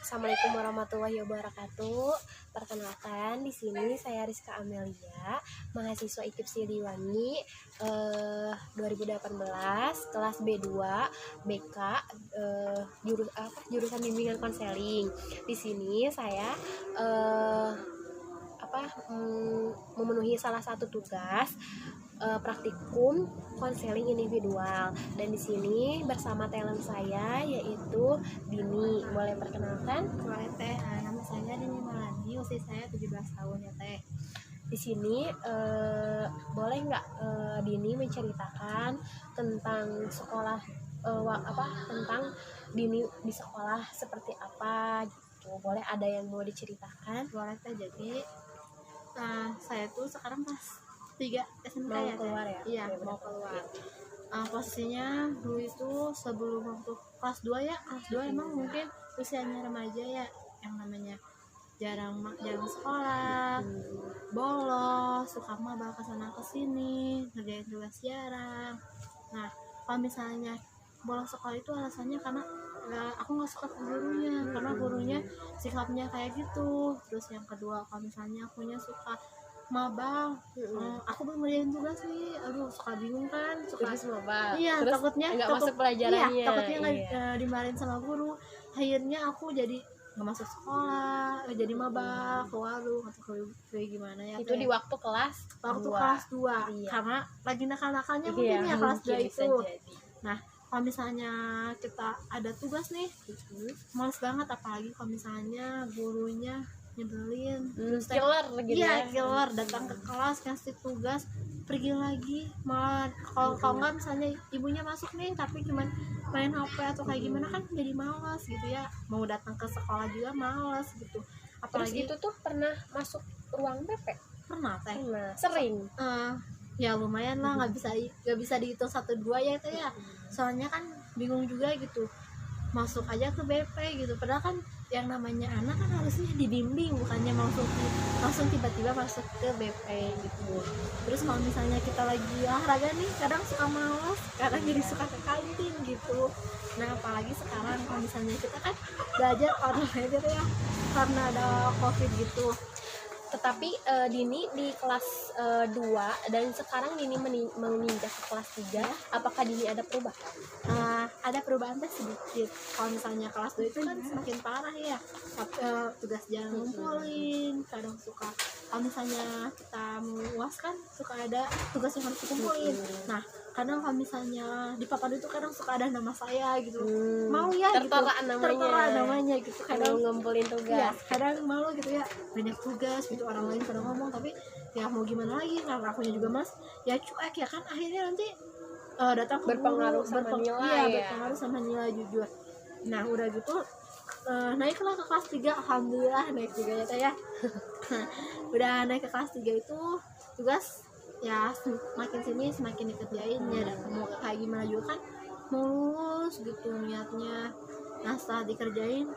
Assalamualaikum warahmatullahi wabarakatuh. Perkenalkan, di sini saya Rizka Amelia, mahasiswa IKIP Siliwangi 2018, kelas B2 BK, jurusan bimbingan konseling. Di sini saya memenuhi salah satu tugas praktikum konseling individual, dan di sini bersama talent saya yaitu Dini. Boleh perkenalkan? Boleh teh. Nama saya Dini Malani, usia saya 17 tahun ya teh. Di sini boleh nggak Dini menceritakan tentang sekolah, tentang Dini di sekolah seperti apa gitu? Boleh, ada yang mau diceritakan? Boleh teh. Jadi saya tuh sekarang kelas 3 SMK Mau ya keluar teh. ya? Iya, mau keluar. Posisinya dulu itu sebelum waktu kelas 2 ya, kelas 2 emang mungkin usianya remaja ya, yang namanya jarang sekolah, bolos, suka mabal kesana kesini, ngerjain tugas jarang. Nah, kalau misalnya bolos sekolah itu alasannya karena aku nggak suka ke gurunya, karena gurunya sikapnya kayak gitu. Terus yang kedua, kalau misalnya akunya suka mabal, aku belum ngerjain tugas nih, aduh suka bingung kan, Terus mabal. iya, Terus takutnya nggak masuk pelajarannya. iya, takutnya nggak dimarahin sama guru. Akhirnya aku jadi nggak masuk sekolah, jadi mabal ke warung atau kayak gimana ya. Itu di waktu kelas kelas 2, iya. karena lagi nakal-nakalnya Iya, mungkin ya kelas 2 bisa itu. jadi. Nah, kalau misalnya kita ada tugas nih, males banget, apalagi kalau misalnya gurunya nyebelin, Killer gitu iya, ya. killer, datang ke kelas ngasih tugas pergi lagi, malah kalau nggak misalnya ibunya masuk nih tapi cuman main HP atau kayak gimana, kan jadi malas gitu ya, mau datang ke sekolah juga malas gitu. Terus Apalagi itu tuh pernah masuk ruang BP? pernah teh. Pernah. Sering. Ya lumayan lah, nggak bisa dihitung 1-2 ya itu ya, soalnya kan bingung juga gitu masuk aja ke BP gitu, padahal kan yang namanya anak kan harusnya dibimbing, bukannya langsung tiba-tiba masuk ke BP gitu. Terus kalau misalnya kita lagi olahraga nih, kadang suka malas, kadang jadi suka ke kantin gitu. Nah, apalagi sekarang kalau misalnya kita kan belajar online gitu ya, karena ada COVID gitu. Tetapi Dini di kelas 2 dan sekarang Dini menginjak ke kelas 3, apakah Dini ada perubahan? Ada perubahan teh sedikit. Kalau misalnya kelas 2 itu kan semakin parah ya, tugas jangan ngumpulin, kadang suka kalau misalnya kita mau UAS kan suka ada tugas yang harus dikumpulin. Nah, kadang kalau misalnya di papan itu kadang suka ada nama saya gitu, mau ya tertera gitu, namanya gitu, kadang ngumpulin tugas. ya, kadang malu gitu ya, banyak tugas gitu, orang lain pada ngomong, tapi ya mau gimana lagi, karena akunya juga mas ya cuek ya kan, akhirnya nanti datang ke Berpengaruh guru, sama nilai iya, ya. berpengaruh sama nilai jujur. Nah, udah gitu naiklah ke kelas 3, alhamdulillah naik juga ya teh ya. Udah naik ke kelas 3 itu tugas ya semakin sini semakin dikerjain ya, dan mau kayak gimana juga kan mau lulus gitu niatnya. Nah, setelah dikerjain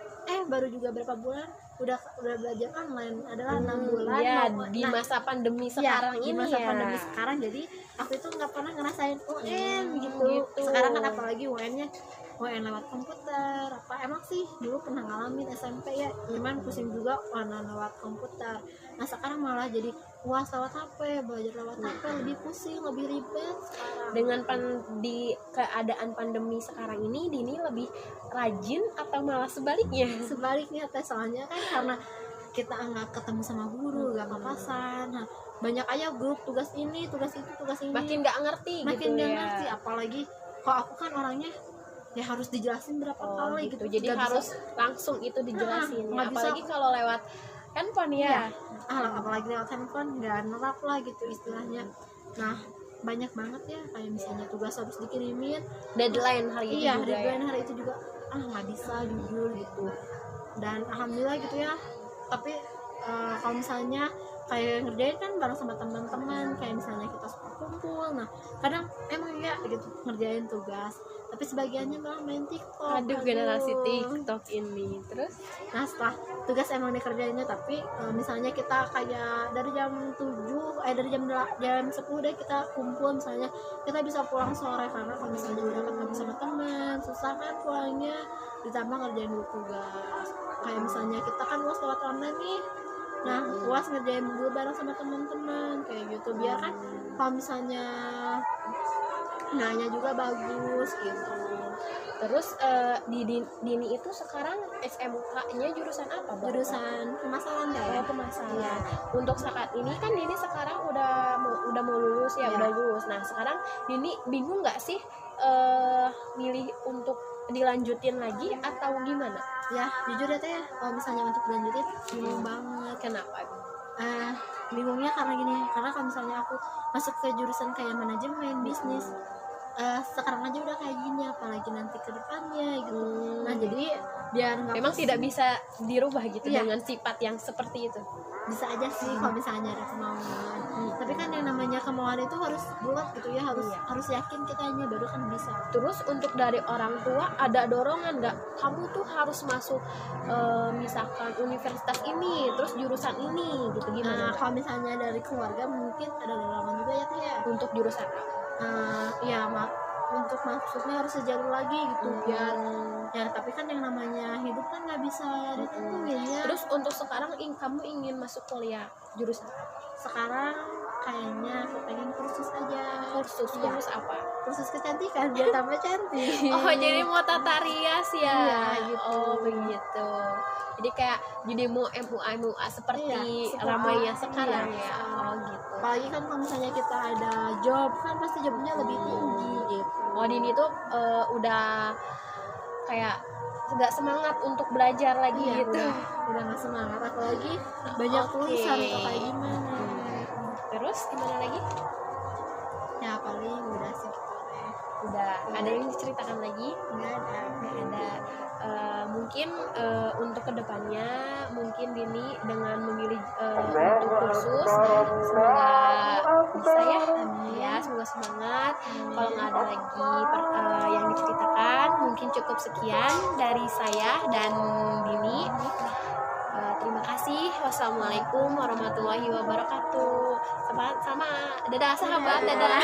baru juga berapa bulan udah belajar online, adalah 6 bulan ya, di masa pandemi sekarang di ini masa ya. pandemi sekarang, jadi aku itu nggak pernah ngerasain UN gitu. Sekarang kan apalagi UN-nya UN lewat komputer, apa emang sih dulu pernah ngalamin SMP ya, cuman pusing juga warna lewat komputer. Nah, sekarang malah jadi UAS lewat HP, belajar lewat HP, lebih pusing, lebih ribet sekarang. Dengan di keadaan pandemi sekarang ini, Dini lebih rajin atau malah sebaliknya? Sebaliknya teh, soalnya kan karena kita nggak ketemu sama guru, nggak papasan. Nah, banyak aja grup tugas ini, tugas itu, tugas ini. Makin nggak ngerti makin gitu nggak ya. ngerti, apalagi kalau aku kan orangnya ya harus dijelasin berapa kali gitu. Jadi Nggak harus bisa, langsung itu dijelasin ya. nggak bisa. Apalagi kalau lewat handphone ya. Apalagi lewat handphone nggak nerap lah gitu istilahnya. Nah, banyak banget ya, kayak misalnya tugas harus dikirimin, Deadline hari itu juga deadline hari itu juga nggak bisa jujur gitu. Dan alhamdulillah gitu ya, tapi kalau misalnya kayak ngerjain kan bareng sama teman-teman, kayak misalnya kita suka kumpul, nah kadang emang ya gitu ngerjain tugas, tapi sebagiannya malah main TikTok. Aduh, generasi TikTok ini. Terus Nah, setelah tugas emang dikerjainnya, tapi misalnya kita kayak dari jam 7 dari jam 10 deh kita kumpul, misalnya kita bisa pulang sore, karena kalau misalnya udah ketemu sama teman susah kan pulangnya. ditambah ngerjain dulu tugas. Kayak misalnya kita kan UAS lewat online nih, nah UAS ngerjain dulu bareng sama teman-teman kayak gitu, biar kan kalau misalnya nanya juga bagus gitu. Terus Dini itu sekarang SMK-nya jurusan apa, Bang? Jurusan pemasaran ya. Pemasaran. Iya. Untuk saat ini kan Dini sekarang udah mau lulus ya, Iya. udah lulus. Nah, sekarang Dini bingung nggak sih milih untuk dilanjutin lagi atau gimana? Ya jujur ya Teh ya, kalau misalnya untuk dilanjutin bingung banget. Kenapa? Bingungnya karena gini, karena kalau misalnya aku masuk ke jurusan kayak manajemen bisnis, sekarang aja udah kayak gini, apalagi nanti ke depannya gitu. Nah jadi biar nggak Memang tidak bisa dirubah gitu Iya. dengan sifat yang seperti itu. bisa aja sih kalau misalnya ada kemauan. Tapi kan yang namanya kemauan itu harus bulat gitu ya, harus Iya. harus yakin kitanya baru kan bisa. Terus untuk dari orang tua ada dorongan nggak? Kamu tuh harus masuk misalkan universitas ini, terus jurusan ini, gitu Nah gimana? kalau misalnya dari keluarga mungkin ada dorongan juga ya Teh ya. Untuk jurusan apa? Ya untuk maksudnya harus sejalur lagi gitu biar ya, tapi kan yang namanya hidup kan nggak bisa ditentuin ya. Terus untuk sekarang kamu ingin masuk kuliah jurusan apa? Sekarang kayaknya aku pengen kursus aja. Kursus apa? Kursus kecantikan biar tambah cantik. Oh, jadi mau tata rias ya? Iya, gitu. Oh, begitu. Jadi kayak jadi mau MUA seperti Iya, seperti ramainya sekarang iya. ya. Oh, gitu. Apalagi kan kalau misalnya kita ada job kan pasti jobnya lebih tinggi gitu. Oh, Dini tuh udah kayak nggak semangat untuk belajar lagi Iya, gitu. udah nggak semangat, apalagi banyak Oke. tulisan atau kayak gimana. Terus gimana lagi? Ya paling udah sih gitu deh. Udah ada yang diceritakan lagi? Nggak ada. Nggak ada. Mungkin untuk kedepannya mungkin Dini dengan memilih untuk kursus semoga bisa ya. Ya, semoga semangat. Kalau nggak ada lagi yang diceritakan, mungkin cukup sekian dari saya dan Dini. Terima kasih. Wassalamualaikum warahmatullahi wabarakatuh. Sama, dadah sahabat, dadah.